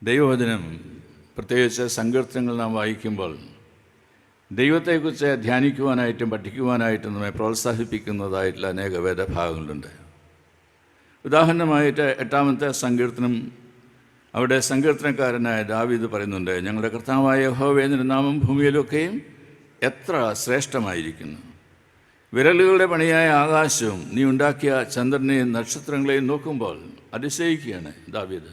ദൈവവചനം പ്രത്യേകിച്ച് സങ്കീർത്തനങ്ങൾ നാം വായിക്കുമ്പോൾ ദൈവത്തെക്കുറിച്ച് ധ്യാനിക്കുവാനായിട്ടും പഠിക്കുവാനായിട്ടും നമ്മെ പ്രോത്സാഹിപ്പിക്കുന്നതായിട്ടുള്ള അനേക വേദഭാഗങ്ങളുണ്ട്. ഉദാഹരണമായിട്ട് 8-ാമത്തെ സങ്കീർത്തനം, അവിടെ സങ്കീർത്തനക്കാരനായ ദാവീദ് പറയുന്നുണ്ട്, ഞങ്ങളുടെ കർത്താവായ യഹോവേ, നിന്റെ നാമം ഭൂമിയിലൊക്കെയും എത്ര ശ്രേഷ്ഠമായിരിക്കുന്നു. വിരലുകളുടെ പണിയായ ആകാശവും നീ ഉണ്ടാക്കിയ ചന്ദ്രനെയും നക്ഷത്രങ്ങളെയും നോക്കുമ്പോൾ അതിശയിക്കുകയാണ് ദാവീദ്.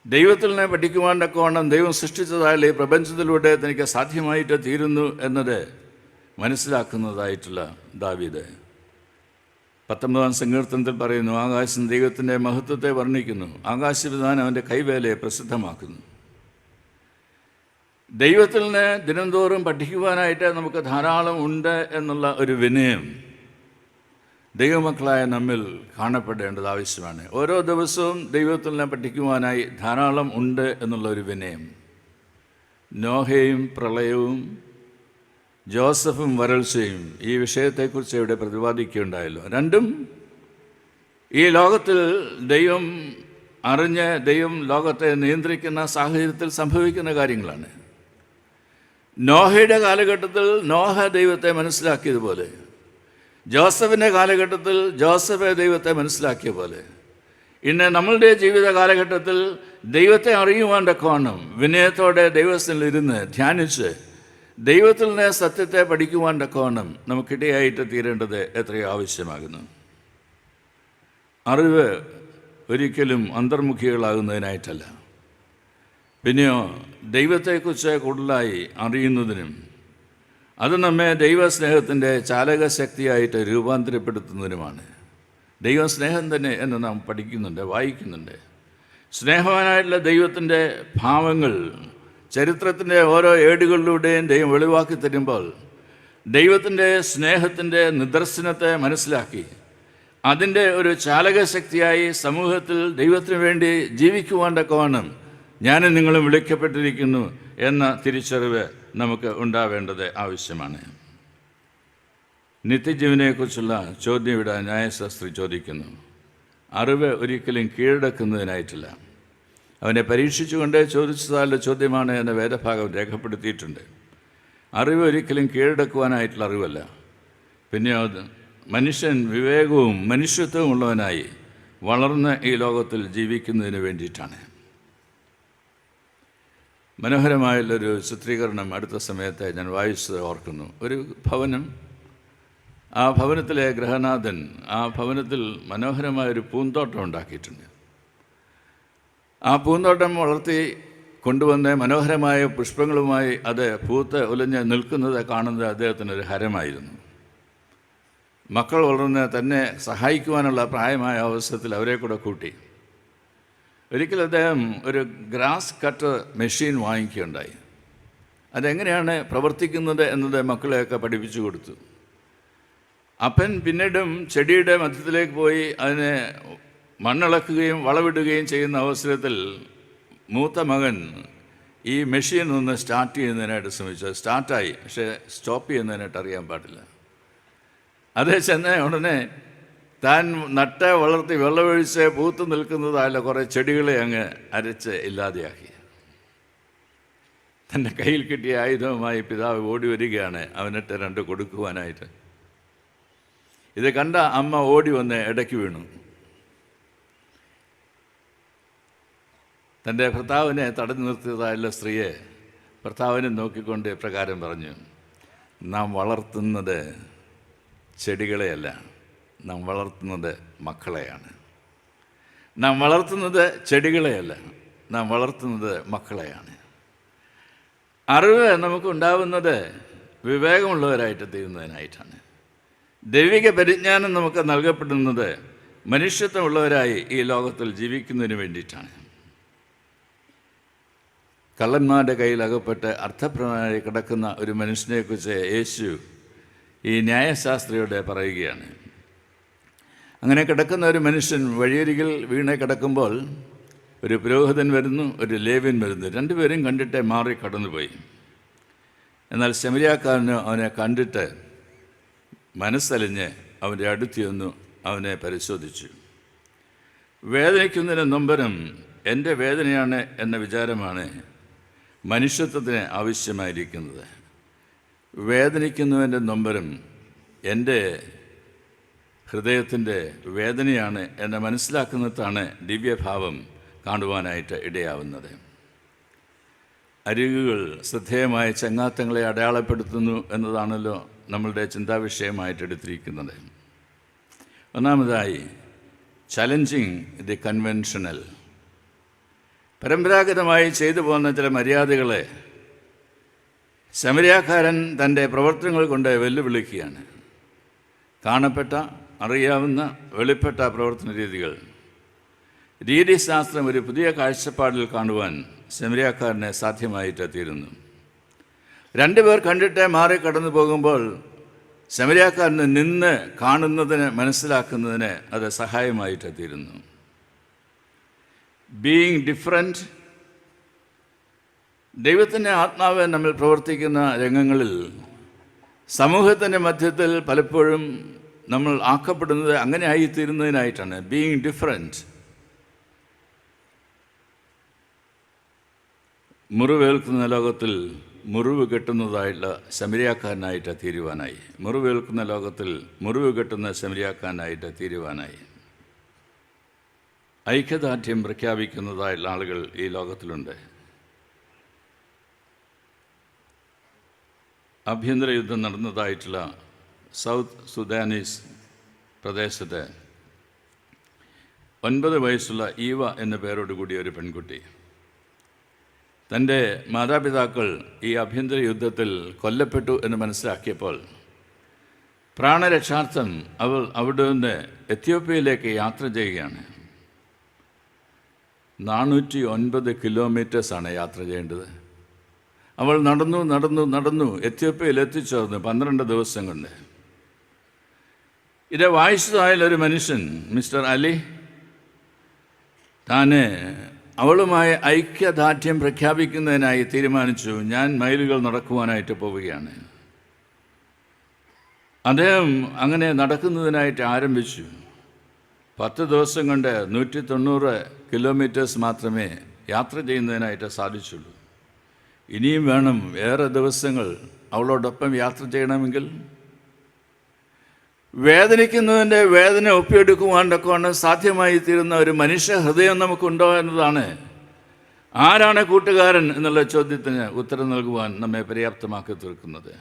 ദൈവത്തിൽ നിന്ന് പഠിക്കുവാൻ തക്കവണ്ണം ദൈവം സൃഷ്ടിച്ചതായാലും ഈ പ്രപഞ്ചത്തിലൂടെ തനിക്ക് സാധ്യമായിട്ട് തീരുന്നു എന്നത് മനസ്സിലാക്കുന്നതായിട്ടുള്ള ദാവീദ് 19-ാം സങ്കീർത്തനത്തിൽ പറയുന്നു, ആകാശം ദൈവത്തിൻ്റെ മഹത്വത്തെ വർണ്ണിക്കുന്നു, ആകാശവിധാനം അവൻ്റെ കൈവേലയെ പ്രസിദ്ധമാക്കുന്നു. ദൈവത്തിൽ നിന്ന് ദിനംതോറും പഠിക്കുവാനായിട്ട് നമുക്ക് ധാരാളം ഉണ്ട് എന്നുള്ള ഒരു വിനയം ദൈവമക്കളായ നമ്മിൽ കാണപ്പെടേണ്ടത് ആവശ്യമാണ്. ഓരോ ദിവസവും ദൈവത്തിൽ നിന്ന് പഠിക്കുവാനായി ധാരാളം ഉണ്ട് എന്നുള്ള ഒരു വിനയം. നോഹയും പ്രളയവും ജോസഫും വരൾച്ചയും ഈ വിഷയത്തെക്കുറിച്ച് ഇവിടെ പ്രതിപാദിക്കുകയുണ്ടായല്ലോ. രണ്ടും ഈ ലോകത്തിൽ ദൈവം അറിഞ്ഞ് ദൈവം ലോകത്തെ നിയന്ത്രിക്കുന്ന സാഹചര്യത്തിൽ സംഭവിക്കുന്ന കാര്യങ്ങളാണ്. നോഹയുടെ കാലഘട്ടത്തിൽ നോഹ ദൈവത്തെ മനസ്സിലാക്കിയതുപോലെ, ജോസഫിൻ്റെ കാലഘട്ടത്തിൽ ജോസഫ് ദൈവത്തെ മനസ്സിലാക്കിയ പോലെ, ഇന്ന് നമ്മളുടെ ജീവിത കാലഘട്ടത്തിൽ ദൈവത്തെ അറിയുവാൻ തക്കവണ്ണം വിനയത്തോടെ ദൈവത്തിൽ ഇരുന്ന് ധ്യാനിച്ച് ദൈവത്തിൽ നിന്ന് സത്യത്തെ പഠിക്കുവാൻ തക്കവണ്ണം നമുക്കിടയായിട്ട് തീരേണ്ടത് എത്രയോ ആവശ്യമാകുന്നു. അറിവ് ഒരിക്കലും അന്തർമുഖികളാകുന്നതിനായിട്ടല്ല, പിന്നെയോ ദൈവത്തെക്കുറിച്ച് കൂടുതലായി അറിയുന്നതിനും അത് നമ്മെ ദൈവസ്നേഹത്തിൻ്റെ ചാലകശക്തിയായിട്ട് രൂപാന്തരപ്പെടുത്തുന്നതിനുമാണ്. ദൈവസ്നേഹം തന്നെ എന്ന് നാം പഠിക്കുന്നുണ്ട്, വായിക്കുന്നുണ്ട്. സ്നേഹവാനായിട്ടുള്ള ദൈവത്തിൻ്റെ ഭാവങ്ങൾ ചരിത്രത്തിൻ്റെ ഓരോ ഏടുകളിലൂടെയും ദൈവം വെളിവാക്കി തരുമ്പോൾ ദൈവത്തിൻ്റെ സ്നേഹത്തിൻ്റെ നിദർശനത്തെ മനസ്സിലാക്കി അതിൻ്റെ ഒരു ചാലകശക്തിയായി സമൂഹത്തിൽ ദൈവത്തിന് വേണ്ടി ജീവിക്കുവാൻ തക്കവണ്ണം ഞാനും നിങ്ങളും വിളിക്കപ്പെട്ടിരിക്കുന്നു എന്ന തിരിച്ചറിവ് നമുക്ക് ഉണ്ടാവേണ്ടത് ആവശ്യമാണ്. നിത്യജീവനെക്കുറിച്ചുള്ള ചോദ്യം ഇവിടെ ന്യായശാസ്ത്രി ചോദിക്കുന്നു. അറിവ് ഒരിക്കലും കീഴടക്കുന്നതിനായിട്ടില്ല, അവനെ പരീക്ഷിച്ചുകൊണ്ട് ചോദിച്ചതായുള്ള ചോദ്യമാണ് എന്ന വേദഭാഗം രേഖപ്പെടുത്തിയിട്ടുണ്ട്. അറിവ് ഒരിക്കലും കീഴടക്കുവാനായിട്ടുള്ള അറിവല്ല, പിന്നെ മനുഷ്യൻ വിവേകവും മനുഷ്യത്വവും ഉള്ളവനായി വളർന്ന് ഈ ലോകത്തിൽ ജീവിക്കുന്നതിന് വേണ്ടിയിട്ടാണ്. മനോഹരമായുള്ളൊരു ചിത്രീകരണം അടുത്ത സമയത്ത് ഞാൻ വായിച്ചത് ഓർക്കുന്നു. ഒരു ഭവനം, ആ ഭവനത്തിലെ ഗൃഹനാഥൻ ആ ഭവനത്തിൽ മനോഹരമായൊരു പൂന്തോട്ടം ഉണ്ടാക്കിയിട്ടുണ്ട്. ആ പൂന്തോട്ടം വളർത്തി കൊണ്ടുവന്ന് മനോഹരമായ പുഷ്പങ്ങളുമായി അത് പൂത്ത് ഉലഞ്ഞ് നിൽക്കുന്നത് കാണുന്നത് അദ്ദേഹത്തിനൊരു ഹരമായിരുന്നു. മക്കൾ വളർന്ന് തന്നെ സഹായിക്കുവാനുള്ള പ്രായമായ അവസരത്തിൽ അവരെ കൂടെ കൂട്ടി. ഒരിക്കൽ അദ്ദേഹം ഒരു ഗ്രാസ് കട്ടർ മെഷീൻ വാങ്ങിക്കുകയുണ്ടായി. അതെങ്ങനെയാണ് പ്രവർത്തിക്കുന്നത് എന്നത് മക്കളെയൊക്കെ പഠിപ്പിച്ചു കൊടുത്തു. അപ്പൻ പിന്നീടും ചെടിയുടെ മധ്യത്തിലേക്ക് പോയി അതിനെ മണ്ണിളക്കുകയും വളവിടുകയും ചെയ്യുന്ന അവസരത്തിൽ മൂത്ത മകൻ ഈ മെഷീൻ ഒന്ന് സ്റ്റാർട്ട് ചെയ്യുന്നതിനായിട്ട് ശ്രമിച്ചു. സ്റ്റാർട്ടായി, പക്ഷേ സ്റ്റോപ്പ് ചെയ്യുന്നതിനായിട്ട് അറിയാൻ പാടില്ല. അതേ ചെന്ന് ഉടനെ താൻ നട്ട് വളർത്തി വെള്ളമൊഴിച്ച് പൂത്തു നിൽക്കുന്നതായ കുറേ ചെടികളെ അങ്ങ് അരച്ച് ഇല്ലാതെയാക്കി. തൻ്റെ കയ്യിൽ കിട്ടിയ ആയുധവുമായി പിതാവ് ഓടി വരികയാണ് അവനിട്ട് 2 കൊടുക്കുവാനായിട്ട്. ഇത് കണ്ട അമ്മ ഓടി വന്ന് ഇടയ്ക്ക് വീണു. തൻ്റെ ഭർത്താവിനെ തടഞ്ഞു നിർത്തിയതായുള്ള സ്ത്രീയെ ഭർത്താവിനെ നോക്കിക്കൊണ്ട് പ്രകാരം പറഞ്ഞു, നാം വളർത്തുന്നത് ചെടികളെയല്ല, നാം വളർത്തുന്നത് മക്കളെയാണ്. നാം വളർത്തുന്നത് ചെടികളെയല്ല, നാം വളർത്തുന്നത് മക്കളെയാണ്. അറിവ് നമുക്കുണ്ടാവുന്നത് വിവേകമുള്ളവരായിട്ട് തീരുന്നതിനായിട്ടാണ്. ദൈവിക പരിജ്ഞാനം നമുക്ക് നൽകപ്പെടുന്നത് മനുഷ്യത്വമുള്ളവരായി ഈ ലോകത്തിൽ ജീവിക്കുന്നതിന് വേണ്ടിയിട്ടാണ്. കള്ളന്മാരുടെ കയ്യിൽ അകപ്പെട്ട് അർത്ഥപ്രധാനമായി കിടക്കുന്ന ഒരു മനുഷ്യനെക്കുറിച്ച് യേശു ഈ ന്യായശാസ്ത്രിയോട് പറയുകയാണ്. അങ്ങനെ കിടക്കുന്ന ഒരു മനുഷ്യൻ വഴിയരികിൽ വീണ് കിടക്കുമ്പോൾ ഒരു പുരോഹിതൻ വരുന്നു, ഒരു ലേവ്യൻ വരുന്നു. 2 പേരും കണ്ടിട്ട് മാറി കടന്നുപോയി. എന്നാൽ ശമരിയാക്കാരന് അവനെ കണ്ടിട്ട് മനസ്സലിഞ്ഞ് അവൻ്റെ അടുത്ത് ചെന്നു അവനെ പരിശോധിച്ചു. വേദനിക്കുന്നതിന് നൊമ്പരം എൻ്റെ വേദനയാണ് എന്ന വിചാരമാണ് മനുഷ്യത്വത്തിന് ആവശ്യമായിരിക്കുന്നത്. വേദനിക്കുന്നവൻ്റെ നൊമ്പരം എൻ്റെ ഹൃദയത്തിൻ്റെ വേദനയാണ് എന്നെ മനസ്സിലാക്കുന്നിടത്താണ് ദിവ്യഭാവം കാണുവാനായിട്ട് ഇടയാവുന്നത്. അരികുകൾ ശ്രദ്ധേയമായ ചങ്ങാത്തങ്ങളെ അടയാളപ്പെടുത്തുന്നു എന്നതാണല്ലോ നമ്മളുടെ ചിന്താവിഷയമായിട്ട് എടുത്തിരിക്കുന്നത്. ഒന്നാമതായി, ചലഞ്ചിങ് ദി കൺവെൻഷണൽ. പരമ്പരാഗതമായി ചെയ്തു പോകുന്ന ചില മര്യാദകളെ ശമരിയാക്കാരൻ തൻ്റെ പ്രവർത്തനങ്ങൾ കൊണ്ട് വെല്ലുവിളിക്കുകയാണ്. കാണപ്പെട്ട, അറിയാവുന്ന, വെളിപ്പെട്ട പ്രവർത്തന രീതികൾ, രീതിശാസ്ത്രം ഒരു പുതിയ കാഴ്ചപ്പാടിൽ കാണുവാൻ ശമരിയാക്കാരനെ സാധ്യമായിട്ട് തീരുന്നു. 2 പേർ കണ്ടിട്ട് മാറി കടന്നു പോകുമ്പോൾ ശമരിയാക്കാരന് നിന്ന് കാണുന്നതിന്, മനസ്സിലാക്കുന്നതിന് അത് സഹായമായിട്ട് തീരുന്നു. Being different. ദൈവത്തിൻ്റെ ആത്മാവ് നമ്മൾ പ്രവർത്തിക്കുന്ന രംഗങ്ങളിൽ സമൂഹത്തിൻ്റെ മധ്യത്തിൽ പലപ്പോഴും നമ്മൾ ആക്കപ്പെടുന്നത് അങ്ങനെ ആയിത്തീരുന്നതിനായിട്ടാണ്. Being different. മുറിവേൽക്കുന്ന ലോകത്തിൽ മുറിവ് കെട്ടുന്നതായിട്ടുള്ള ശമരിയാക്കാരനായിട്ട് തീരുവാനായി. മുറിവേൽക്കുന്ന ലോകത്തിൽ മുറിവ് കെട്ടുന്ന ശമരിയാക്കാരനായിട്ട് തീരുവാനായി. ഐക്യദാർഢ്യം പ്രഖ്യാപിക്കുന്നതായുള്ള ആളുകൾ ഈ ലോകത്തിലുണ്ട്. ആഭ്യന്തര യുദ്ധം നടന്നതായിട്ടുള്ള സൗത്ത് സുദാനീസ് പ്രദേശത്ത് 9 വയസ്സുള്ള ഈവ എന്ന പേരോടുകൂടിയ ഒരു പെൺകുട്ടി തൻ്റെ മാതാപിതാക്കൾ ഈ ആഭ്യന്തര യുദ്ധത്തിൽ കൊല്ലപ്പെട്ടു എന്ന് മനസ്സിലാക്കിയപ്പോൾ പ്രാണരക്ഷാർത്ഥം അവൾ അവിടെ നിന്ന് എത്യോപ്യയിലേക്ക് യാത്ര ചെയ്യുകയാണ്. 409 കിലോമീറ്റേഴ്സാണ് യാത്ര ചെയ്യേണ്ടത്. അവൾ നടന്നു എത്യോപ്യയിൽ എത്തിച്ചേർന്നു 12 ദിവസം കൊണ്ട്. ഇത് വായിച്ചതായാലൊരു മനുഷ്യൻ, മിസ്റ്റർ അലി, താന് അവളുമായി ഐക്യദാർഢ്യം പ്രഖ്യാപിക്കുന്നതിനായി തീരുമാനിച്ചു. ഞാൻ മൈലുകൾ നടക്കുവാനായിട്ട് പോവുകയാണ്. അദ്ദേഹം അങ്ങനെ നടക്കുന്നതിനായിട്ട് ആരംഭിച്ചു. 10 ദിവസം കൊണ്ട് 190 കിലോമീറ്റേഴ്സ് മാത്രമേ യാത്ര ചെയ്യുന്നതിനായിട്ട് സാധിച്ചുള്ളൂ. ഇനിയും വേണം ഏറെ ദിവസങ്ങൾ അവളോടൊപ്പം യാത്ര ചെയ്യണമെങ്കിൽ. വേദനിക്കുന്നതിൻ്റെ വേദന ഒപ്പിയെടുക്കുവാനൊക്കെയാണ് സാധ്യമായി തീരുന്ന ഒരു മനുഷ്യ ഹൃദയം നമുക്കുണ്ടോ എന്നതാണ് ആരാണ് കൂട്ടുകാരൻ എന്നുള്ള ചോദ്യത്തിന് ഉത്തരം നൽകുവാൻ നമ്മെ പര്യാപ്തമാക്കി തീർക്കുന്നത്.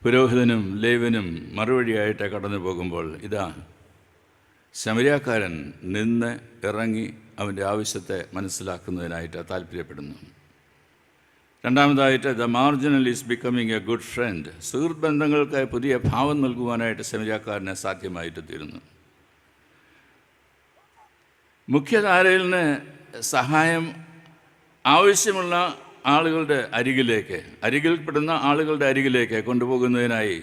പുരോഹിതനും ലേവ്യനും മറുവഴിയായിട്ട് കടന്നു പോകുമ്പോൾ ഇതാ ശമരിയാക്കാരൻ നിന്ന് ഇറങ്ങി അവൻ്റെ ആവശ്യത്തെ മനസ്സിലാക്കുന്നതിനായിട്ട് താല്പര്യപ്പെടുന്നു. രണ്ടാമതായിട്ട് the marginal is becoming A good friend. സുഹൃത്ത് ബന്ധങ്ങൾക്ക് പുതിയ ഭാവം നൽകുവാനായിട്ട് ശമരിയാക്കാരനെ സാധ്യമായിട്ട് തീരുന്നു. മുഖ്യധാരയിൽ നിന്ന് സഹായം ആവശ്യമുള്ള ആളുകളുടെ അരികിൽപ്പെടുന്ന ആളുകളുടെ അരികിലേക്ക് കൊണ്ടുപോകുന്നതിനായി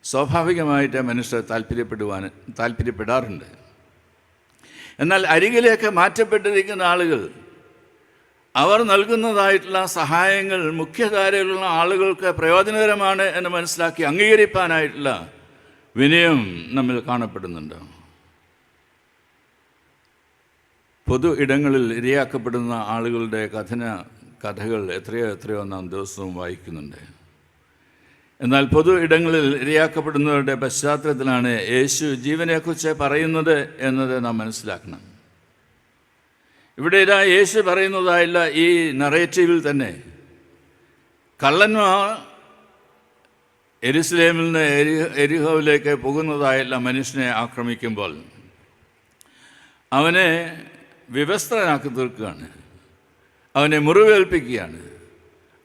സ്വാഭാവികമായിട്ട് മനുഷ്യർ താല്പര്യപ്പെടാറുണ്ട്. എന്നാൽ അരികിലേക്ക് മാറ്റപ്പെട്ടിരിക്കുന്ന ആളുകൾ അവർ നൽകുന്നതായിട്ടുള്ള സഹായങ്ങൾ മുഖ്യധാരയിലുള്ള ആളുകൾക്ക് പ്രയോജനകരമാണ് എന്ന് മനസ്സിലാക്കി അംഗീകരിക്കാനായിട്ടുള്ള വിനയം നമ്മിൽ കാണപ്പെടുന്നുണ്ട്. പൊതു ഇടങ്ങളിൽ ഇരയാക്കപ്പെടുന്ന ആളുകളുടെ കഥകൾ എത്രയോ നാം ദിവസവും വായിക്കുന്നുണ്ട്. എന്നാൽ പൊതു ഇടങ്ങളിൽ ഇരയാക്കപ്പെടുന്നവരുടെ പശ്ചാത്തലത്തിലാണ് യേശു ജീവനെക്കുറിച്ച് പറയുന്നത് എന്നത് നാം മനസ്സിലാക്കണം. ഇവിടെ യേശു പറയുന്നതായുള്ള ഈ നറേറ്റീവിൽ തന്നെ കള്ളന്മാർ യെരുശലേമിൽ നിന്ന് എരിഹോവിലേക്ക് പോകുന്നതായുള്ള മനുഷ്യനെ ആക്രമിക്കുമ്പോൾ അവനെ വിവസ്ത്രനാക്കി തീർക്കുകയാണ്, അവനെ മുറിവേൽപ്പിക്കുകയാണ്.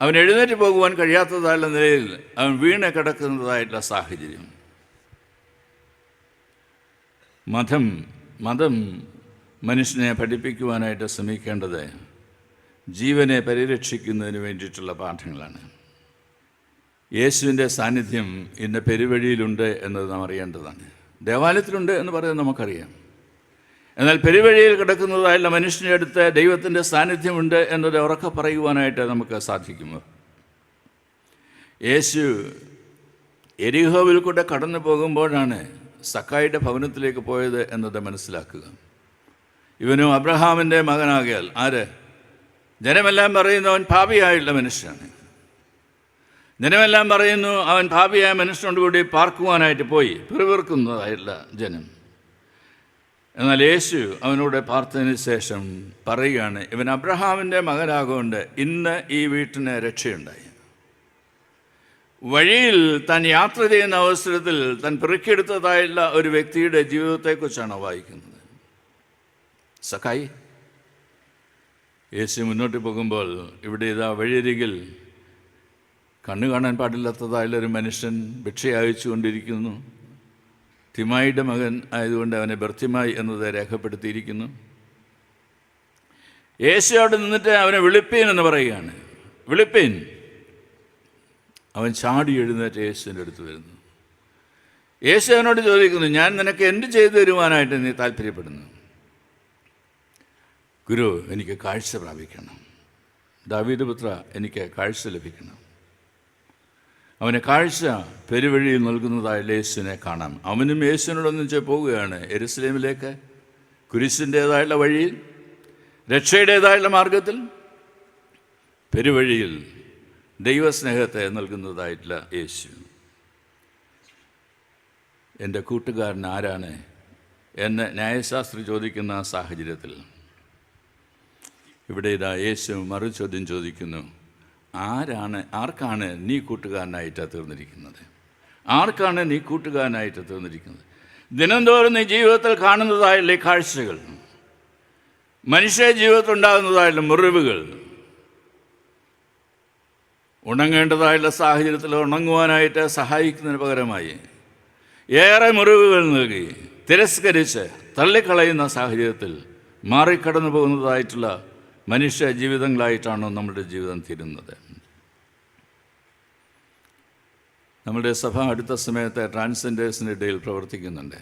അവൻ എഴുന്നേറ്റ് പോകുവാൻ കഴിയാത്തതായുള്ള നിലയിൽ അവൻ വീണ് കിടക്കുന്നതായിട്ടുള്ള സാഹചര്യം. മതം മനുഷ്യനെ പഠിപ്പിക്കുവാനായിട്ട് ശ്രമിക്കേണ്ടത് ജീവനെ പരിരക്ഷിക്കുന്നതിന് വേണ്ടിയിട്ടുള്ള പാഠങ്ങളാണ്. യേശുവിൻ്റെ സാന്നിധ്യം ഇന്ന് പെരുവഴിയിലുണ്ട് എന്നത് നാം അറിയേണ്ടതാണ്. ദേവാലയത്തിലുണ്ട് എന്ന് പറയുന്നത് നമുക്കറിയാം. എന്നാൽ പെരുവഴിയിൽ കിടക്കുന്നതായുള്ള മനുഷ്യൻ്റെ അടുത്ത് ദൈവത്തിൻ്റെ സാന്നിധ്യമുണ്ട് എന്നത് ഉറക്കെ പറയുവാനായിട്ട് നമുക്ക് സാധിക്കുമോ? യേശു എരിഹോവിൽ കൂടെ കടന്നു പോകുമ്പോഴാണ് സക്കായിയുടെ ഭവനത്തിലേക്ക് പോയത് എന്നത് മനസ്സിലാക്കുക. ഇവനും അബ്രഹാമിൻ്റെ മകനാകിയാൽ ജനമെല്ലാം പറയുന്നു അവൻ പാപിയായുള്ള മനുഷ്യനാണ്. ജനമെല്ലാം പറയുന്നു അവൻ പാപിയായ മനുഷ്യനോട് കൂടി പാർക്കുവാനായിട്ട് പോയി, പിറുപിറുക്കുന്നതായുള്ള ജനം. എന്നാൽ യേശു അവനോട് പാർത്തതിന് ശേഷം പറയുകയാണ്, ഇവൻ അബ്രഹാമിൻ്റെ മകനാകൊണ്ട് ഇന്ന് ഈ വീട്ടിന് രക്ഷയുണ്ടായി. വഴിയിൽ താൻ യാത്ര ചെയ്യുന്ന അവസരത്തിൽ താൻ പെറുക്കിയെടുത്തതായുള്ള ഒരു വ്യക്തിയുടെ ജീവിതത്തെക്കുറിച്ചാണ് വായിക്കുന്നത്. സക്കായി. യേശു മുന്നോട്ട് പോകുമ്പോൾ ഇവിടെ വഴിയരികിൽ കണ്ണു കാണാൻ പാടില്ലാത്തതായുള്ളൊരു മനുഷ്യൻ ഭിക്ഷ അയച്ചു കൊണ്ടിരിക്കുന്നു. തിമായിയുടെ മകൻ ആയതുകൊണ്ട് അവനെ ബർത്തിമായി എന്നത് രേഖപ്പെടുത്തിയിരിക്കുന്നു. യേശു അവിടെ നിന്നിട്ട് അവനെ വിളിപ്പീൻ എന്ന് പറയുകയാണ്. വിളിപ്പീൻ. അവൻ ചാടി എഴുന്നേറ്റ് യേശുവിൻ്റെ അടുത്ത് വരുന്നു. യേശു അവനോട് ചോദിക്കുന്നു, ഞാൻ നിനക്ക് എന്ത് ചെയ്തു തരുവാനായിട്ട് നീ താല്പര്യപ്പെടുന്നു? ഗുരു, എനിക്ക് കാഴ്ച പ്രാപിക്കണം. ദാവീദ് പുത്ര, എനിക്ക് കാഴ്ച ലഭിക്കണം. അവനെ കാഴ്ച പെരുവഴിയിൽ നൽകുന്നതായുള്ള യേശുവിനെ കാണാം. അവനും യേശുവിനോടൊന്നിച്ച് പോവുകയാണ് യെരുശലേമിലേക്ക്, കുരിശിൻ്റേതായുള്ള വഴിയിൽ, രക്ഷയുടേതായുള്ള മാർഗത്തിൽ, പെരുവഴിയിൽ ദൈവസ്നേഹത്തെ നൽകുന്നതായിട്ടുള്ള യേശു. എൻ്റെ കൂട്ടുകാരൻ ആരാണ് എന്ന് ന്യായശാസ്ത്രി ചോദിക്കുന്ന സാഹചര്യത്തിൽ ഇവിടെ യേശു മറുചോദ്യം ചോദിക്കുന്നു, ആർക്കാണ് നീ കൂട്ടുകാരനായിട്ട് തീർന്നിരിക്കുന്നത്? ആർക്കാണ് നീ കൂട്ടുകാരനായിട്ട് തീർന്നിരിക്കുന്നത്? ദിനംതോറും നീ ജീവിതത്തിൽ കാണുന്നതായുള്ള കാഴ്ചകൾ, മനുഷ്യ ജീവിതത്തിൽ ഉണ്ടാകുന്നതായുള്ള മുറിവുകൾ, ഉണങ്ങേണ്ടതായുള്ള സാഹചര്യത്തിൽ ഉണങ്ങുവാനായിട്ട് സഹായിക്കുന്നതിന് പകരമായി ഏറെ മുറിവുകൾ നൽകി തിരസ്കരിച്ച് തള്ളിക്കളയുന്ന സാഹചര്യത്തിൽ മാറിക്കടന്നു പോകുന്നതായിട്ടുള്ള മനുഷ്യ ജീവിതങ്ങളായിട്ടാണ് നമ്മുടെ ജീവിതം തീരുന്നത്. നമ്മുടെ സഭ അടുത്ത സമയത്ത് ട്രാൻസ്ജെൻഡേഴ്സിൻ്റെ ഇടയിൽ പ്രവർത്തിക്കുന്നുണ്ട്.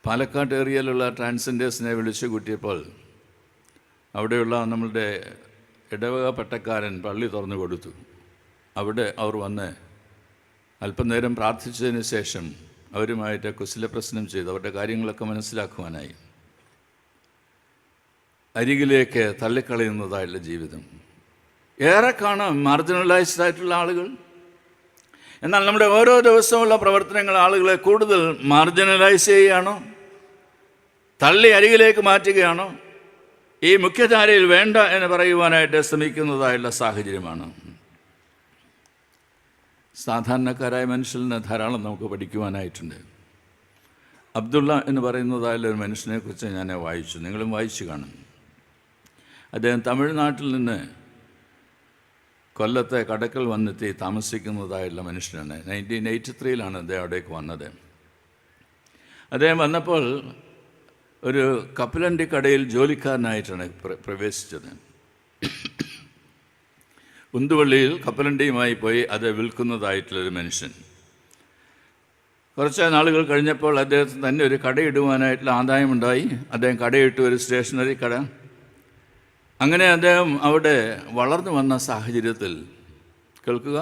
പാലക്കാട് ഏരിയയിലുള്ള ട്രാൻസ്ജെൻഡേഴ്സിനെ വിളിച്ചു കൂട്ടിയപ്പോൾ അവിടെയുള്ള നമ്മളുടെ ഇടവക പട്ടക്കാരൻ പള്ളി തുറന്നു കൊടുത്തു. അവിടെ അവർ വന്ന് അല്പനേരം പ്രാർത്ഥിച്ചതിന് ശേഷം അവരുമായിട്ട് കുശലപ്രശ്നം ചെയ്തു അവരുടെ കാര്യങ്ങളൊക്കെ മനസ്സിലാക്കുവാനായി. അരികിലേക്ക് തള്ളിക്കളയുന്നതായുള്ള ജീവിതം ഏറെ കാണാം. മാർജിനലൈസ്ഡ് ആയിട്ടുള്ള ആളുകൾ. എന്നാൽ നമ്മുടെ ഓരോ ദിവസമുള്ള പ്രവർത്തനങ്ങൾ ആളുകളെ കൂടുതൽ മാർജിനലൈസ് ചെയ്യുകയാണോ, തള്ളി അരികിലേക്ക് മാറ്റുകയാണോ, ഈ മുഖ്യധാരയിൽ വേണ്ട എന്ന് പറയുവാനായിട്ട് ശ്രമിക്കുന്നതായുള്ള സാഹചര്യമാണ്. സാധാരണക്കാരായ മനുഷ്യരിൽ നിന്ന് ധാരാളം നമുക്ക് പഠിക്കുവാനായിട്ടുണ്ട്. അബ്ദുള്ള എന്ന് പറയുന്നതായുള്ള ഒരു മനുഷ്യനെക്കുറിച്ച് ഞാൻ വായിച്ചു, നിങ്ങളും വായിച്ചു കാണും. അദ്ദേഹം തമിഴ്നാട്ടിൽ നിന്ന് കൊല്ലത്തെ കടക്കൽ വന്നെത്തി താമസിക്കുന്നതായുള്ള മനുഷ്യനാണ്. 1983 അദ്ദേഹം അവിടേക്ക് വന്നത്. അദ്ദേഹം വന്നപ്പോൾ ഒരു കപ്പലണ്ടി കടയിൽ ജോലിക്കാരനായിട്ടാണ് പ്രവേശിച്ചത്. ഉന്തുവള്ളിയിൽ കപ്പലണ്ടിയുമായി പോയി അത് വിൽക്കുന്നതായിട്ടുള്ളൊരു മനുഷ്യൻ. കുറച്ച് നാളുകൾ കഴിഞ്ഞപ്പോൾ അദ്ദേഹത്തിന് തന്നെ ഒരു കടയിടുവാനായിട്ടുള്ള ആദായമുണ്ടായി. അദ്ദേഹം കടയിട്ടു, ഒരു സ്റ്റേഷനറി കട. അങ്ങനെ അദ്ദേഹം അവിടെ വളർന്നു വന്ന സാഹചര്യത്തിൽ കേൾക്കുക,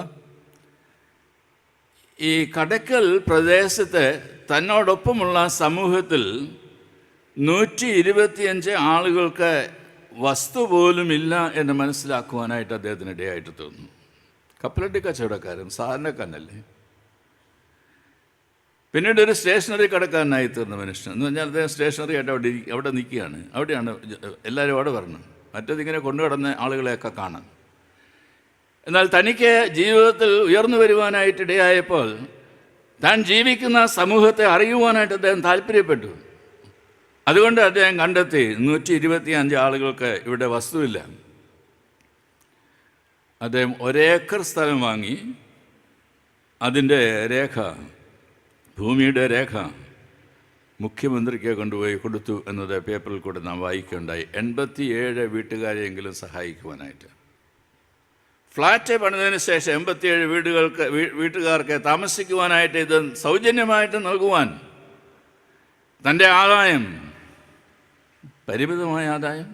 ഈ കടക്കൽ പ്രദേശത്ത് തന്നോടൊപ്പമുള്ള സമൂഹത്തിൽ 125 ആളുകൾക്ക് വസ്തു പോലുമില്ല എന്ന് മനസ്സിലാക്കുവാനായിട്ട് അദ്ദേഹത്തിന് ഇടയായിട്ട് തോന്നുന്നു. കപ്പലണ്ടി കച്ചവടക്കാരൻ സാധാരണക്കാരനല്ലേ. പിന്നീട് ഒരു സ്റ്റേഷനറി കടക്കാരനായി തീർന്ന മനുഷ്യൻ എന്ന് പറഞ്ഞാൽ അദ്ദേഹം സ്റ്റേഷനറി ആയിട്ട് അവിടെ നിൽക്കുകയാണ്. അവിടെയാണ് എല്ലാവരും അവിടെ വരണം, മറ്റേതിങ്ങനെ കൊണ്ടുകിടന്ന ആളുകളെയൊക്കെ കാണാം. എന്നാൽ തനിക്ക് ജീവിതത്തിൽ ഉയർന്നു വരുവാനായിട്ട് ഇടയായപ്പോൾ താൻ ജീവിക്കുന്ന സമൂഹത്തെ അറിയുവാനായിട്ട് അദ്ദേഹം താല്പര്യപ്പെട്ടു. അതുകൊണ്ട് അദ്ദേഹം കണ്ടെത്തി 125 ആളുകൾക്ക് ഇവിടെ വസ്തുവില്ല. അദ്ദേഹം 1 ഏക്കർ സ്ഥലം വാങ്ങി അതിൻ്റെ രേഖ, ഭൂമിയുടെ രേഖ മുഖ്യമന്ത്രിക്ക് കൊണ്ടുപോയി കൊടുത്തു എന്നത് പേപ്പറിൽ കൂടെ നാം വായിക്കുകയുണ്ടായി. 87 വീട്ടുകാരെയെങ്കിലും സഹായിക്കുവാനായിട്ട്. ഫ്ലാറ്റ് പണിതതിന് ശേഷം 87 വീട്ടുകാർക്ക് താമസിക്കുവാനായിട്ട് ഇത് സൗജന്യമായിട്ട് നൽകുവാൻ തൻ്റെ ആദായം, പരിമിതമായ ആദായം,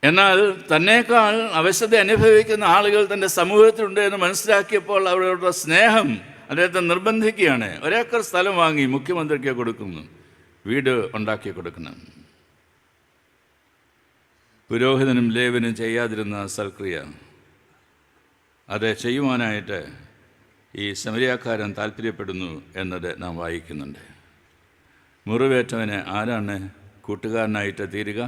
എന്നാൽ തന്നേക്കാൾ അവശത അനുഭവിക്കുന്ന ആളുകൾ തൻ്റെ സമൂഹത്തിലുണ്ട് എന്ന് മനസ്സിലാക്കിയപ്പോൾ അവരുടെ സ്നേഹം അദ്ദേഹത്തെ നിർബന്ധിക്കുകയാണ്. 1 ഏക്കർ സ്ഥലം വാങ്ങി മുഖ്യമന്ത്രിക്ക് കൊടുക്കുന്നു, വീട് ഉണ്ടാക്കി കൊടുക്കണം. പുരോഹിതനും ലേവനും ചെയ്യാതിരുന്ന സൽക്രിയ അത് ചെയ്യുവാനായിട്ട് ഈ ശമരിയാക്കാരൻ താല്പര്യപ്പെടുന്നു എന്നത് നാം വായിക്കുന്നുണ്ട്. മുറിവേറ്റവന് ആരാണ് കൂട്ടുകാരനായിട്ട് തീരുക?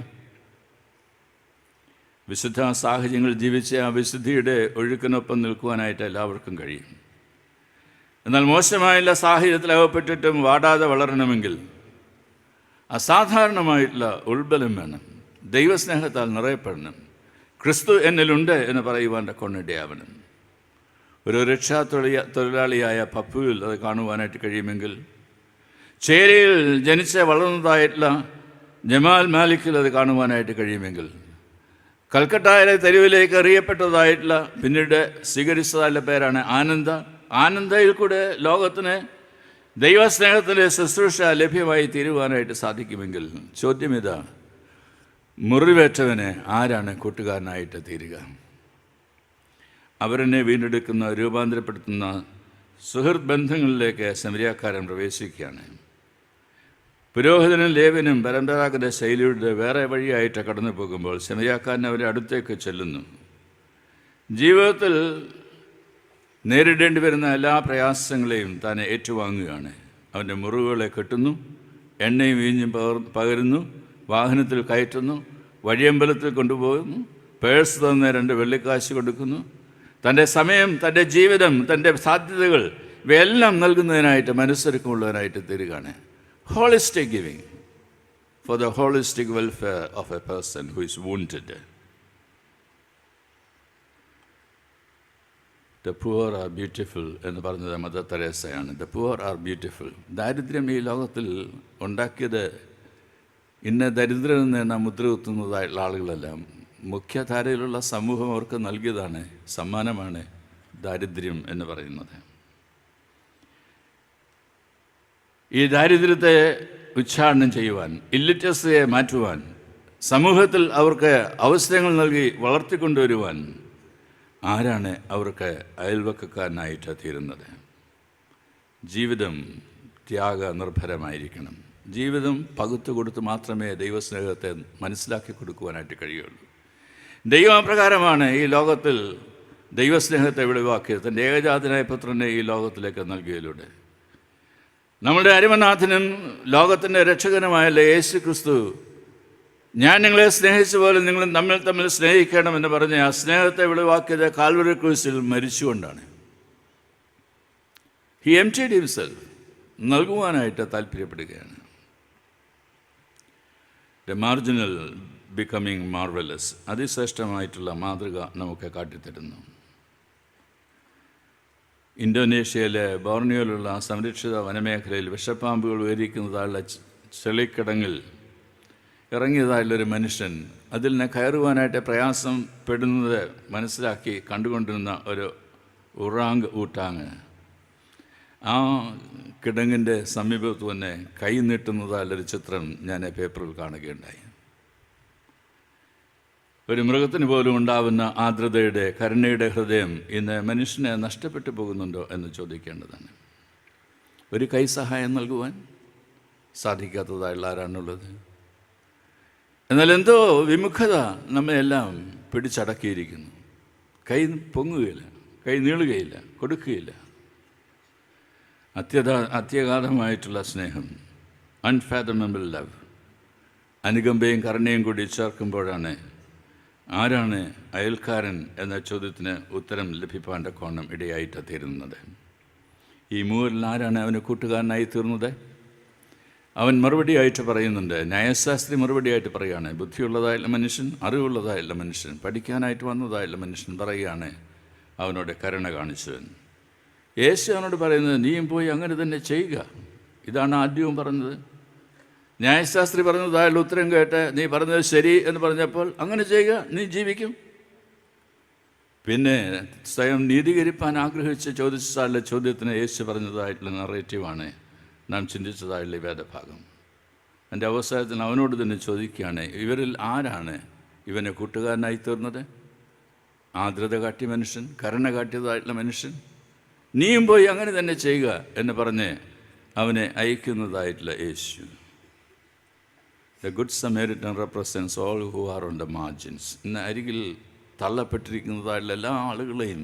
വിശുദ്ധ സാഹചര്യങ്ങൾ ജീവിച്ച ആ വിശുദ്ധിയുടെ ഒഴുക്കിനൊപ്പം നിൽക്കുവാനായിട്ട് എല്ലാവർക്കും കഴിയും. എന്നാൽ മോശമായുള്ള സാഹചര്യത്തിൽ അകപ്പെട്ടിട്ടും വാടാതെ വളരണമെങ്കിൽ അസാധാരണമായിട്ടുള്ള ഉൾബലം വേണം. ദൈവസ്നേഹത്താൽ നിറയപ്പെടണം. ക്രിസ്തു എന്നിലുണ്ട് എന്ന് പറയുവാൻ്റെ കൊണ്ടിടയാവണം. ഒരു തൊഴിലാളിയായ പപ്പുവിൽ അത് കാണുവാനായിട്ട് കഴിയുമെങ്കിൽ, ചേരിയിൽ ജനിച്ച് വളർന്നതായിട്ടുള്ള ജമാൽ മാലിക്കിൽ അത് കാണുവാനായിട്ട് കഴിയുമെങ്കിൽ, കൽക്കട്ടയിലെ തെരുവിലേക്ക് അറിയപ്പെട്ടതായിട്ടുള്ള പിന്നീട് സ്വീകരിച്ചതായുള്ള പേരാണ് ആനന്ദയിൽ കൂടെ ലോകത്തിന് ദൈവസ്നേഹത്തിൻ്റെ ശുശ്രൂഷ ലഭ്യമായി തീരുവാനായിട്ട് സാധിക്കുമെങ്കിൽ, ചോദ്യം ഇതാ, മുറിവേറ്റവന് ആരാണ് കൂട്ടുകാരനായിട്ട് തീരുക? അവരെന്നെ വീണ്ടെടുക്കുന്ന, രൂപാന്തരപ്പെടുത്തുന്ന സുഹൃത്ത് ബന്ധങ്ങളിലേക്ക് ശമരിയാക്കാരൻ പ്രവേശിക്കുകയാണ്. പുരോഹിതനും ലേവനും പരമ്പരാഗത ശൈലിയുടെ വേറെ വഴിയായിട്ട് കടന്നു പോകുമ്പോൾ ശമരിയാക്കാരൻ അവരെ അടുത്തേക്ക് ചെല്ലുന്നു. ജീവിതത്തിൽ നേരിടേണ്ടി വരുന്ന എല്ലാ പ്രയാസങ്ങളെയും താൻ ഏറ്റുവാങ്ങുകയാണ്. അവൻ്റെ മുറിവുകളെ കെട്ടുന്നു, എണ്ണയും വീഞ്ഞും പകരുന്നു, വാഹനത്തിൽ കയറ്റുന്നു, വഴിയമ്പലത്തിൽ കൊണ്ടുപോകുന്നു, പേഴ്സ് തന്ന് 2 വെള്ളിക്കാശ് കൊടുക്കുന്നു. തൻ്റെ സമയം, തൻ്റെ ജീവിതം, തൻ്റെ സാധ്യതകൾ ഇവയെല്ലാം നൽകുന്നതിനായിട്ട് മനസ്സൊരുക്കമുള്ളവനായിട്ട് തീരുകയാണ്. Holistic giving for the holistic welfare of a person who is wounded. The poor are beautiful എന്ന് പറഞ്ഞത് മദർ തെരേസയാണ്. The poor are beautiful. ദാരിദ്ര്യം ഈ ലോകത്തിൽ ഉണ്ടാക്കിയത് ഇന്ന ദരിദ്രനെന്ന് നാം മുദ്ര കുത്തുന്നതായിട്ടുള്ള ആളുകളെല്ലാം മുഖ്യധാരയിലുള്ള സമൂഹം അവർക്ക് നൽകിയതാണ്, സമ്മാനമാണ് ദാരിദ്ര്യം എന്ന് പറയുന്നത്. ഈ ദാരിദ്ര്യത്തെ ഉച്ചാടനം ചെയ്യുവാൻ, ഇല്ലിറ്ററസിയെ മാറ്റുവാൻ, സമൂഹത്തിൽ അവർക്ക് അവസരങ്ങൾ നൽകി വളർത്തിക്കൊണ്ടുവരുവാൻ ആരാണ് അവർക്ക് അയൽവക്കക്കാരനായിട്ട് തീരുന്നത്? ജീവിതം ത്യാഗനിർഭരമായിരിക്കണം. ജീവിതം പകുത്തു കൊടുത്ത് മാത്രമേ ദൈവസ്നേഹത്തെ മനസ്സിലാക്കി കൊടുക്കുവാനായിട്ട് കഴിയുള്ളൂ. ദൈവം അപ്രകാരമാണ് ഈ ലോകത്തിൽ ദൈവസ്നേഹത്തെ വെളിവാക്കിയത്, തൻ്റെ ഏകജാതനായ പുത്രനെ ഈ ലോകത്തിലേക്ക് നൽകിയതിലൂടെ. നമ്മുടെ അരുമനാഥനും ലോകത്തിൻ്റെ രക്ഷകനുമായ യേശു ക്രിസ്തു, ഞാൻ നിങ്ങളെ സ്നേഹിച്ച പോലെ നിങ്ങളും തമ്മിൽ സ്നേഹിക്കണമെന്ന് പറഞ്ഞ് ആ സ്നേഹത്തെ വെളിവാക്കിയത് കാൽവരി ക്രൂസിൽ മരിച്ചുകൊണ്ടാണ്. ഹി എംപ്റ്റീഡ് ഹിംസെൽഫ്, നൽകുവാനായിട്ട് താല്പര്യപ്പെടുകയാണ്. ദ മാർജിനൽ ബിക്കമിങ് മാർവലസ്, അതിശ്രേഷ്ഠമായിട്ടുള്ള മാതൃക നമുക്ക് കാട്ടിത്തരുന്നു. ഇന്തോനേഷ്യയിലെ ബോർണിയോയിലുള്ള സംരക്ഷിത വനമേഖലയിൽ വിഷപ്പാമ്പുകൾ ഉയരിക്കുന്നതായുള്ള ചെളിക്കിടങ്ങിൽ ഇറങ്ങിയതായുള്ളൊരു മനുഷ്യൻ അതിൽ നിന്ന് കയറുവാനായിട്ട് പ്രയാസപ്പെടുന്നത് മനസ്സിലാക്കി കണ്ടുകൊണ്ടിരുന്ന ഒരു ഊട്ടാങ് ആ കിടങ്ങിൻ്റെ സമീപത്ത് തന്നെ കൈ നീട്ടുന്നതായുള്ളൊരു ചിത്രം ഞാൻ പേപ്പറിൽ കാണുകയുണ്ടായി. ഒരു മൃഗത്തിന് പോലും ഉണ്ടാവുന്ന ആർദ്രതയുടെ കരുണയുടെ ഹൃദയം ഇന്ന് മനുഷ്യന് നഷ്ടപ്പെട്ടു പോകുന്നുണ്ടോ എന്ന് ചോദിക്കേണ്ടതാണ്. ഒരു കൈ സഹായം നൽകുവാൻ സാധിക്കാത്തതായുള്ള ആരാണുള്ളത്? എന്നാൽ എന്തോ വിമുഖത നമ്മയെല്ലാം പിടിച്ചടക്കിയിരിക്കുന്നു. കൈ പൊങ്ങുകയില്ല, കൈ നീളുകയില്ല, കൊടുക്കുകയില്ല. അത്യഗാധമായിട്ടുള്ള സ്നേഹം, അൺഫാതമബിൾ ലവ്, അനുകമ്പയും കരുണയും കൂടി ചേർക്കുമ്പോഴാണ് ആരാണ് അയൽക്കാരൻ എന്ന ചോദ്യത്തിന് ഉത്തരം ലഭിപ്പാൻ്റെ കോണം ഇടയായിട്ട് തീരുന്നത്. ഈ മൂവരിൽ ആരാണ് അവന് കൂട്ടുകാരനായി തീർന്നത്? അവൻ മറുപടിയായിട്ട് പറയുന്നുണ്ട്, ന്യായശാസ്ത്രി മറുപടിയായിട്ട് പറയുകയാണ്, ബുദ്ധിയുള്ളതായുള്ള മനുഷ്യൻ, അറിവുള്ളതായുള്ള മനുഷ്യൻ, പഠിക്കാനായിട്ട് വന്നതായുള്ള മനുഷ്യൻ പറയുകയാണ് അവനോട് കരുണ കാണിച്ചവൻ. യേശു അവനോട് പറയുന്നത്, നീയും പോയി അങ്ങനെ തന്നെ ചെയ്യുക. ഇതാണ് ആദ്യവും പറഞ്ഞത്. ന്യായശാസ്ത്രി പറഞ്ഞതായുള്ള ഉത്തരം കേട്ട് നീ പറഞ്ഞത് ശരി എന്ന് പറഞ്ഞപ്പോൾ അങ്ങനെ ചെയ്യുക, നീ ജീവിക്കും. പിന്നെ സ്വയം നീതീകരിപ്പാൻ ആഗ്രഹിച്ച് ചോദിച്ചതായുള്ള ചോദ്യത്തിന് യേശു പറഞ്ഞതായിട്ടുള്ള നറേറ്റീവാണ് നാം ചിന്തിച്ചതായുള്ള വേദഭാഗം. എൻ്റെ അവസരത്തിൽ അവനോട് തന്നെ ചോദിക്കുകയാണ്, ഇവരിൽ ആരാണ് ഇവനെ കൂട്ടുകാരനായി തീർന്നത്? ആർദ്രത കാട്ടിയ മനുഷ്യൻ, കരുണ കാട്ടിയതായിട്ടുള്ള മനുഷ്യൻ. നീയും പോയി അങ്ങനെ തന്നെ ചെയ്യുക എന്ന് പറഞ്ഞ് അവനെ അയക്കുന്നതായിട്ടുള്ള യേശു. The Good Samaritan represents all who are on the margins. ഇന്ന് അരികിൽ തള്ളപ്പെട്ടിരിക്കുന്നതായുള്ള എല്ലാ ആളുകളെയും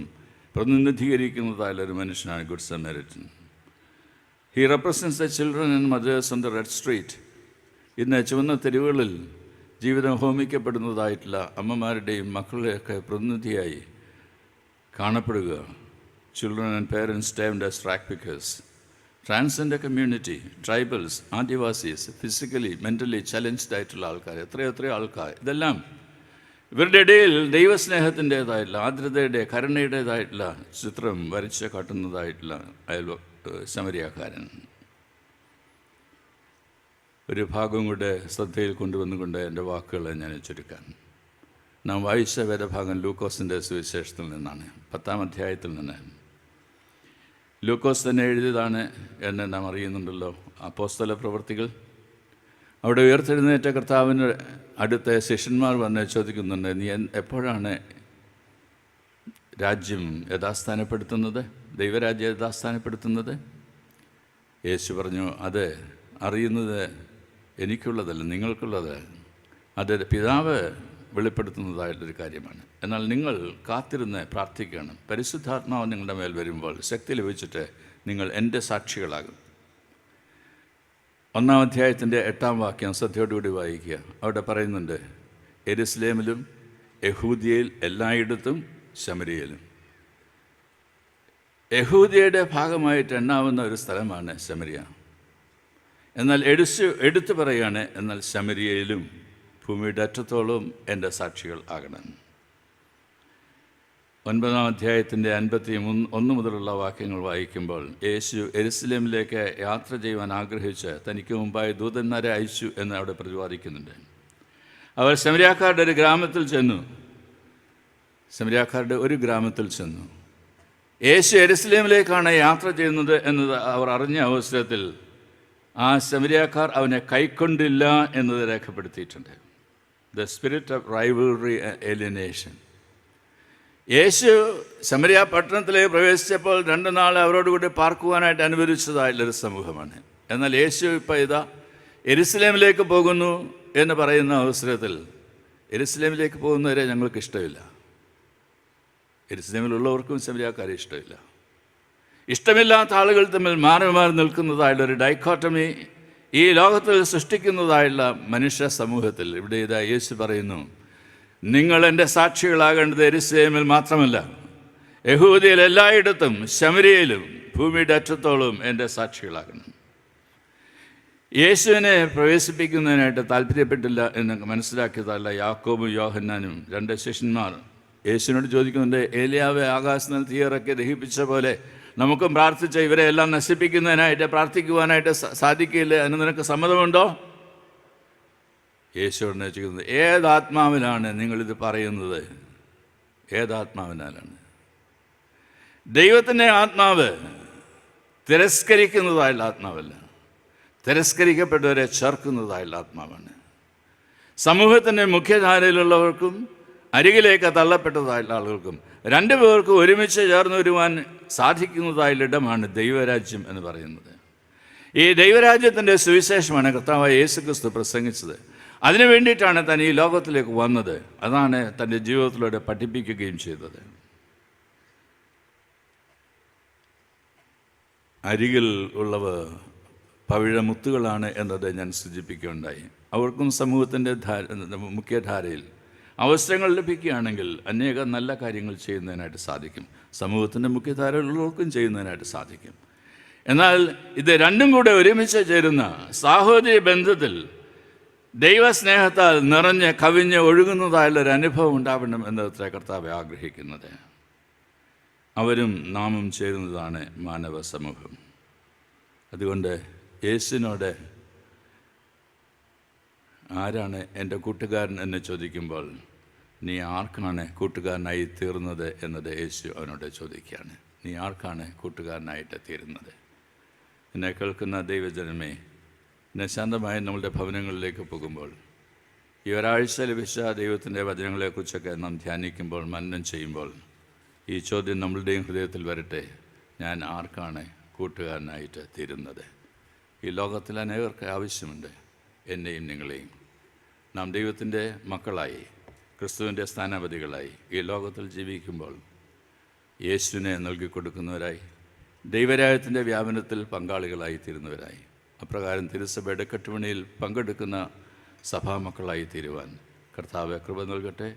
പ്രതിനിധീകരിക്കുന്നതായുള്ള ഒരു മനുഷ്യനാണ് good Samaritan. He represents the children and mothers on the red street. ഇന്ന് ചുവന്ന തെരുവുകളിൽ ജീവിതം ഹോമിക്കപ്പെടുന്നതായിട്ടുള്ള അമ്മമാരുടെയും മക്കളുടെയൊക്കെ പ്രതിനിധിയായി കാണപ്പെടുക. Children and parents termed as rag pickers. Transgender community, tribals, Adivasis, physically mentally challenged ആയിട്ടുള്ള ആൾക്കാർ, എത്രയെത്രയോ ആൾക്കാർ, ഇതെല്ലാം ഇവരുടെ ഇടയിൽ ദൈവസ്നേഹത്തിൻ്റേതായിട്ടുള്ള ആർദ്രതയുടെ കരുണയുടേതായിട്ടുള്ള ചിത്രം വരച്ച് കാട്ടുന്നതായിട്ടുള്ള ശമരിയാക്കാരൻ. ഒരു ഭാഗം കൂടെ ശ്രദ്ധയിൽ കൊണ്ടുവന്നുകൊണ്ട് എൻ്റെ വാക്കുകളെ ഞാൻ ചുരുക്കാൻ. നാം വായിച്ച വേദഭാഗം ലൂക്കോസിൻ്റെ സുവിശേഷത്തിൽ നിന്നാണ്, 10-ാം അധ്യായത്തിൽ നിന്ന്. ലൂക്കോസ് തന്നെ എഴുതിയതാണ് എന്ന് നാം അറിയുന്നുണ്ടല്ലോ. അപ്പോസ്തല പ്രവൃത്തികൾ. അവിടെ ഉയർത്തെഴുന്നേറ്റ കർത്താവിന് അടുത്ത ശിഷ്യന്മാർ വന്ന് ചോദിക്കുന്നുണ്ട്, നീ എപ്പോഴാണ് രാജ്യം യഥാസ്ഥാനപ്പെടുത്തുന്നത്, ദൈവരാജ്യം യഥാസ്ഥാനപ്പെടുത്തുന്നത്? യേശു പറഞ്ഞു, അത് അറിയുന്നത് എനിക്കുള്ളതല്ല, നിങ്ങൾക്കുള്ളത്. അത് പിതാവ് വെളിപ്പെടുത്തുന്നതായിട്ടൊരു കാര്യമാണ്. എന്നാൽ നിങ്ങൾ കാത്തിരുന്ന് പ്രാർത്ഥിക്കണം. പരിശുദ്ധാത്മാവ് നിങ്ങളുടെ മേൽ വരുമ്പോൾ ശക്തി ലഭിച്ചിട്ട് നിങ്ങൾ എൻ്റെ സാക്ഷികളാകും. 1-ാം അധ്യായത്തിൻ്റെ 8-ാം വാക്യം ശ്രദ്ധയോടുകൂടി വായിക്കുക. അവിടെ പറയുന്നുണ്ട്, യെരുശലേമിലും യഹൂദിയയിൽ എല്ലായിടത്തും ശമരിയയിലും. യഹൂദിയയുടെ ഭാഗമായിട്ട് എണ്ണാവുന്ന ഒരു സ്ഥലമാണ് ശമരിയ. എന്നാൽ എടുത്തു പറയുകയാണ്, എന്നാൽ ശമരിയയിലും ഭൂമിയുടെ അറ്റത്തോളം എൻ്റെ സാക്ഷികൾ ആകണം. 9-ാം അധ്യായത്തിൻ്റെ 51 മുതലുള്ള വാക്യങ്ങൾ വായിക്കുമ്പോൾ യേശു യെരുശലേമിലേക്ക് യാത്ര ചെയ്യുവാൻ ആഗ്രഹിച്ച് തനിക്ക് മുമ്പായി ദൂതന്മാരെ അയച്ചു എന്ന് അവിടെ പ്രതിപാദിക്കുന്നുണ്ട്. അവർ ശമരിയാക്കാരുടെ ഒരു ഗ്രാമത്തിൽ ചെന്നു. യേശു യെരുശലേമിലേക്കാണ് യാത്ര ചെയ്യുന്നത് എന്നത് അവർ അറിഞ്ഞ അവസരത്തിൽ ആ ശമരിയാക്കാർ അവനെ കൈക്കൊണ്ടില്ല എന്നത് രേഖപ്പെടുത്തിയിട്ടുണ്ട്. The spirit of rivalry and alienation. യേശു ശമരിയ പട്ടണത്തിലേക്ക് പ്രവേശിച്ചപ്പോൾ 2 നാൾ അവരോടുകൂടി പാർക്കുവാനായിട്ട് അനുവദിച്ചതായിട്ടുള്ളൊരു സമൂഹമാണ്. എന്നാൽ യേശു ഇപ്പോൾ ഇതാ യെരുശലേമിലേക്ക് പോകുന്നു എന്ന് പറയുന്ന അവസരത്തിൽ യെരുശലേമിലേക്ക് പോകുന്നവരെ ഞങ്ങൾക്ക് ഇഷ്ടമില്ല. യെരുശലേമിലുള്ളവർക്കും ശമരിയാക്കാരെ ഇഷ്ടമില്ല. ഇഷ്ടമില്ലാത്ത ആളുകൾ തമ്മിൽ മാറി നിൽക്കുന്നതായുള്ളൊരു ഡൈക്കോട്ടമി ഈ ലോകത്തിൽ സൃഷ്ടിക്കുന്നതായുള്ള മനുഷ്യ സമൂഹത്തിൽ ഇവിടെ ഇതാ യേശു പറയുന്നു, നിങ്ങൾ എൻ്റെ സാക്ഷികളാകേണ്ടത് യെരുശലേമിൽ മാത്രമല്ല, യഹൂദിയിൽ എല്ലായിടത്തും ശമരിയയിലും ഭൂമിയുടെ അറ്റത്തോളം എൻ്റെ സാക്ഷികളാകണം. യേശുവിനെ പ്രവേശിപ്പിക്കുന്നതിനായിട്ട് താല്പര്യപ്പെട്ടില്ല എന്ന് മനസ്സിലാക്കിയതല്ല യാക്കോബും യോഹന്നാനും 2 ശിഷ്യന്മാർ യേശുവിനോട് ചോദിക്കുന്നുണ്ട്, ഏലിയാവെ ആകാശത്തിൽ തീയിറക്കി ദഹിപ്പിച്ച പോലെ നമുക്കും പ്രാർത്ഥിച്ച ഇവരെ എല്ലാം നശിപ്പിക്കുന്നതിനായിട്ട് പ്രാർത്ഥിക്കുവാനായിട്ട് സാധിക്കില്ല, അതിന് നിനക്ക് സമ്മതമുണ്ടോ? യേശുവിനോട് ചോദിക്കുന്നത്, ഏതാത്മാവിലാണ് നിങ്ങളിത് പറയുന്നത്? ഏതാത്മാവിനാലാണ്? ദൈവത്തിൻ്റെ ആത്മാവ് തിരസ്കരിക്കുന്നതായുള്ള ആത്മാവല്ല, തിരസ്കരിക്കപ്പെട്ടവരെ ചേർക്കുന്നതായുള്ള ആത്മാവാണ്. സമൂഹത്തിൻ്റെ മുഖ്യധാരയിലുള്ളവർക്കും അരികിലേക്ക് തള്ളപ്പെട്ടതായിട്ടുള്ള ആളുകൾക്കും രണ്ടുപേർക്കും ഒരുമിച്ച് ചേർന്ന് വരുവാൻ സാധിക്കുന്നതായുള്ള ഇടമാണ് ദൈവരാജ്യം എന്ന് പറയുന്നത്. ഈ ദൈവരാജ്യത്തിൻ്റെ സുവിശേഷമാണ് കർത്താവായ യേശുക്രിസ്തു പ്രസംഗിച്ചത്. അതിനു വേണ്ടിയിട്ടാണ് താൻ ഈ ലോകത്തിലേക്ക് വന്നത്. അതാണ് തൻ്റെ ജീവിതത്തിലൂടെ പഠിപ്പിക്കുകയും ചെയ്തത്. അരികിൽ ഉള്ളവർ പവിഴമുത്തുകളാണ് എന്നത് ഞാൻ സൂചിപ്പിക്കുകയുണ്ടായി. അവർക്കും സമൂഹത്തിൻ്റെ മുഖ്യധാരയിൽ അവസരങ്ങൾ ലഭിക്കുകയാണെങ്കിൽ അനേകം നല്ല കാര്യങ്ങൾ ചെയ്യുന്നതിനായിട്ട് സാധിക്കും. സമൂഹത്തിൻ്റെ മുഖ്യധാരയിലുള്ളവർക്കും ചെയ്യുന്നതിനായിട്ട് സാധിക്കും. എന്നാൽ ഇത് രണ്ടും കൂടെ ഒരുമിച്ച് ചേരുന്ന സാഹോദര്യ ബന്ധത്തിൽ ദൈവസ്നേഹത്താൽ നിറഞ്ഞ് കവിഞ്ഞ് ഒഴുകുന്നതായുള്ളൊരു അനുഭവം ഉണ്ടാവണം എന്നത്ര കർത്താവ് ആഗ്രഹിക്കുന്നത്. അവരും നാമും ചേരുന്നതാണ് മാനവ സമൂഹം. അതുകൊണ്ട് യേശുവിനോട് ആരാണ് എൻ്റെ കൂട്ടുകാരൻ എന്ന് ചോദിക്കുമ്പോൾ നീ ആർക്കാണ് കൂട്ടുകാരനായി തീർന്നത് എന്നത് യേശു അവനോട് ചോദിക്കുകയാണ്. നീ ആർക്കാണ് കൂട്ടുകാരനായിട്ട് തീരുന്നത്? എന്നെ കേൾക്കുന്ന ദൈവജനമേ, എന്നെ ശാന്തമായി നമ്മളുടെ ഭവനങ്ങളിലേക്ക് പോകുമ്പോൾ ഈ ഒരാഴ്ച ലഭിച്ച ദൈവത്തിൻ്റെ വചനങ്ങളെക്കുറിച്ചൊക്കെ നാം ധ്യാനിക്കുമ്പോൾ, മനനം ചെയ്യുമ്പോൾ ഈ ചോദ്യം നമ്മളുടെയും ഹൃദയത്തിൽ വരട്ടെ. ഞാൻ ആർക്കാണ് കൂട്ടുകാരനായിട്ട് തീരുന്നത്? ഈ ലോകത്തിൽ അനേകർക്ക് ആവശ്യമുണ്ട്, എന്നെയും നിങ്ങളെയും. നാം ദൈവത്തിൻ്റെ മക്കളായി, ക്രിസ്തുവിൻ്റെ സ്ഥാനാപതികളായി ഈ ലോകത്തിൽ ജീവിക്കുമ്പോൾ യേശുവിനെ നൽകിക്കൊടുക്കുന്നവരായി, ദൈവരാജ്യത്തിൻ്റെ വ്യാപനത്തിൽ പങ്കാളികളായി തീരുന്നവരായി, അപ്രകാരം തിരുസഭയുടെ കെട്ടുപണിയിൽ പങ്കെടുക്കുന്ന സഭാമക്കളായി തീരുവാൻ കർത്താവ് കൃപ നൽകട്ടെ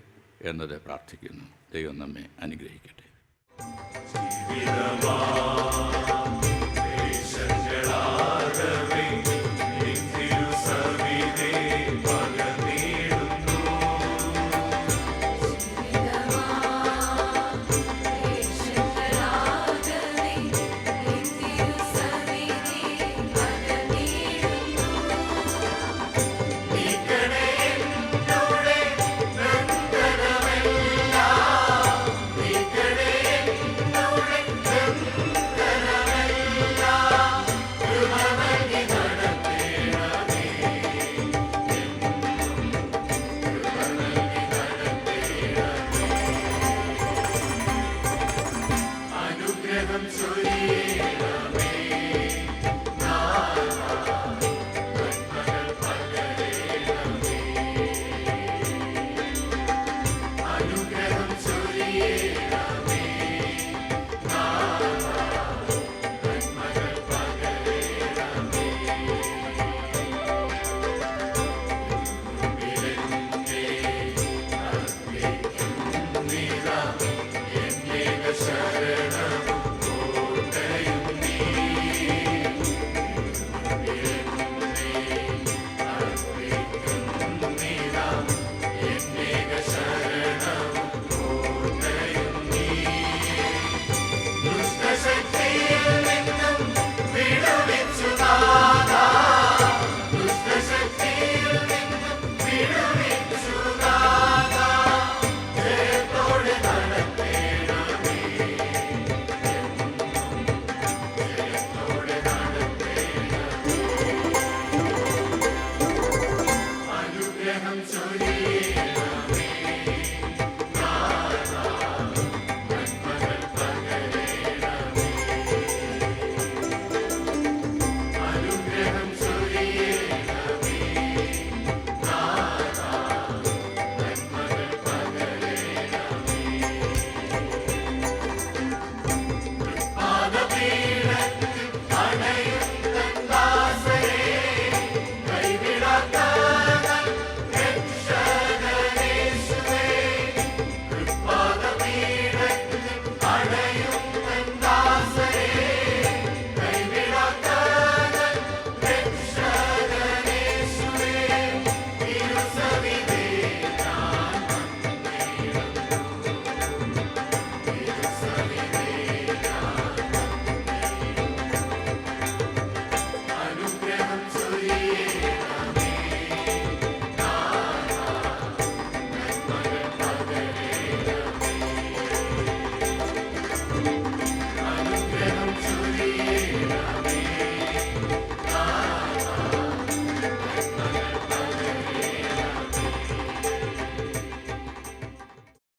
എന്നത് പ്രാർത്ഥിക്കുന്നു. ദൈവം നമ്മെ അനുഗ്രഹിക്കട്ടെ.